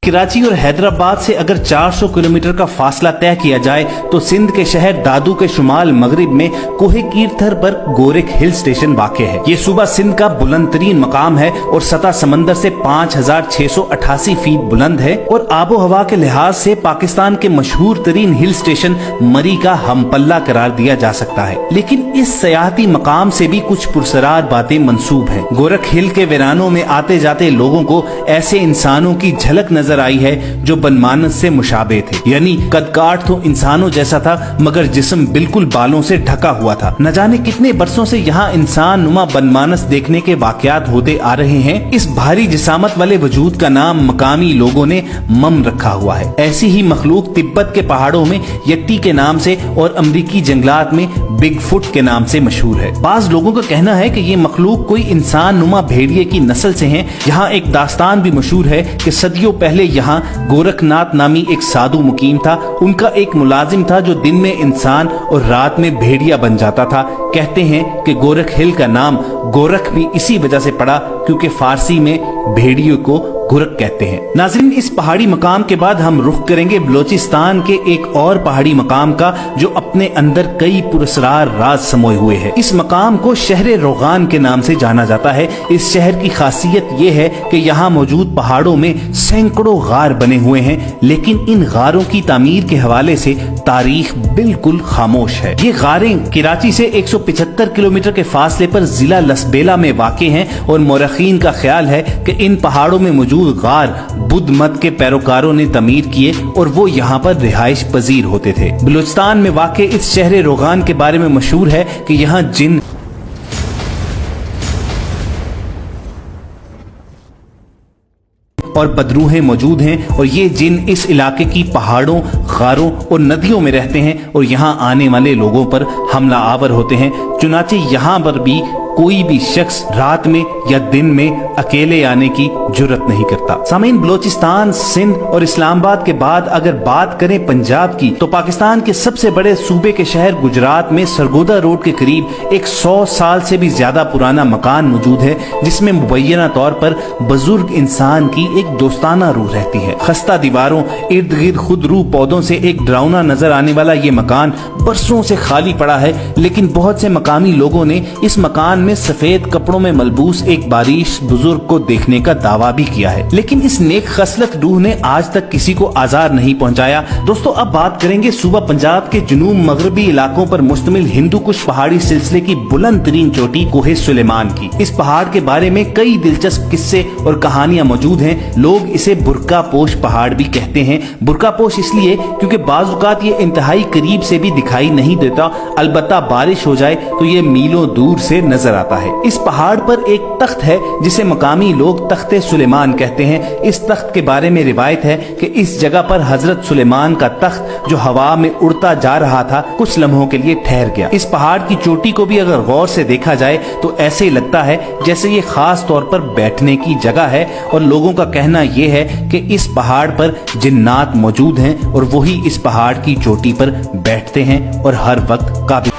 कराची और हैदराबाद से अगर 400 किलोमीटर का फासला तय किया जाए तो सिंध के शहर दादू के शुमाल मगरिब में कोहे कीरथर पर गोरख हिल स्टेशन वाक़ है। ये सूबा सिंध का बुलंद तरीन मकाम है और सतह समंदर से 5688 फीट बुलंद है और आबो हवा के लिहाज से पाकिस्तान के मशहूर तरीन हिल स्टेशन मरी का हमपल्ला करार दिया जा सकता है। लेकिन इस सयाहती मकाम से भी कुछ पुरसरार बातें मंसूब हैं। गोरख हिल के वीरानों में आते जाते लोगों को ऐसे इंसानों की झलक नजर आई है जो बनमानस से मुशाबे थे, यानी कदकाठ तो इंसानों जैसा था मगर जिस्म बिल्कुल बालों से ढका हुआ था। न जाने कितने बरसों से यहाँ इंसान नुमा बनमानस देखने के वाकयात होते आ रहे हैं। इस भारी जिसामत वाले वजूद का नाम मकामी लोगों ने मम रखा हुआ है। ऐसी ही मखलूक तिब्बत के पहाड़ों में यट्टी के नाम से और अमरीकी जंगलात में बिग फुट के नाम से मशहूर है। बाज लोगों का कहना है कि ये मखलूक कोई इंसान नुमा भेड़िए की नस्ल से हैं। यहाँ एक दास्तान भी मशहूर है कि सदियों पहले यहाँ गोरखनाथ नामी एक साधु मुकीम था। उनका एक मुलाजिम था जो दिन में इंसान और रात में भेड़िया बन जाता था। कहते हैं कि गोरख हिल का नाम गोरख भी इसी वजह से पड़ा क्योंकि फारसी में भेड़ियों को गोरख कहते हैं। नाज़रीन, इस पहाड़ी मकाम के बाद हम रुख करेंगे बलोचिस्तान के एक और पहाड़ी मकाम का जो अपने अंदर कई पुरस्कार राज समोए हुए है। इस मकाम को शहर रोगान के नाम से जाना जाता है। इस शहर की खासियत ये है कि यहाँ मौजूद पहाड़ों में सैकड़ों गार बने हुए हैं, लेकिन इन गारों की तामीर के हवाले से तारीख बिल्कुल खामोश है। ये गारें कराची से 175 किलोमीटर के फासले पर जिला लसबेला में वाक़ हैं और मौरखीन का ख्याल है कि इन पहाड़ों में मौजूद गार बुद्ध मत के पैरोकारों ने तमीर किए और वो यहाँ पर रिहाइश पजीर होते थे। बलूचिस्तान में वाक़ इस शहर रोगान के बारे में मशहूर है कि यहाँ जिन और बदरूहें मौजूद हैं और ये जिन इस इलाके की पहाड़ों, गारों और नदियों में रहते हैं और यहाँ आने वाले लोगों पर हमला आवर होते हैं। चुनाचे यहाँ पर भी कोई भी शख्स रात में या दिन में अकेले आने की जुर्रत नहीं करता। सामीन, बलोचिस्तान, सिंध और इस्लामाबाद के बाद अगर बात करें पंजाब की तो पाकिस्तान के सबसे बड़े सूबे के शहर गुजरात में सरगोदा रोड के करीब एक 100 साल से भी ज्यादा पुराना मकान मौजूद है जिसमें मुबैना तौर पर बुजुर्ग इंसान की एक दोस्ताना रूह रहती है। खस्ता दीवारों, इर्द गिर्द खुदरू पौधों से एक डरावना नजर आने वाला ये मकान बरसों से खाली पड़ा है, लेकिन बहुत से मकामी लोगों ने इस मकान में सफेद कपड़ों में मलबूस एक बारिश बुजुर्ग को देखने का दावा भी किया है, लेकिन इस नेक खसलत रूह ने आज तक किसी को आजार नहीं पहुंचाया। दोस्तों, अब बात करेंगे सूबा पंजाब के जुनूब मगरबी इलाकों पर मुश्तमिल हिंदू कुश पहाड़ी सिलसिले की बुलंद तरीन चोटी कोहे सुलेमान की। इस पहाड़ के बारे में कई दिलचस्प किस्से और कहानियां मौजूद हैं। लोग इसे बुरका पोश पहाड़ भी कहते हैं। बुरका पोश इसलिए क्योंकि बाज़ ये इंतहाई करीब से भी दिखाई नहीं देता, अलबत्ता बारिश हो जाए तो ये मीलों दूर से नजर आता है। इस पहाड़ पर एक तख्त है जिसे मकामी लोग तख्ते सुलेमान कहते हैं। इस तख्त के बारे में रिवायत है कि इस जगह पर हजरत सुलेमान का तख्त जो हवा में उड़ता जा रहा था कुछ लम्हों के लिए ठहर गया। इस पहाड़ की चोटी को भी अगर गौर से देखा जाए तो ऐसे लगता है जैसे ये खास तौर पर बैठने की जगह है और लोगों का कहना यह है कि इस पहाड़ पर जिन्नात मौजूद हैं और वही इस पहाड़ की चोटी पर बैठते हैं और हर वक्त काबिज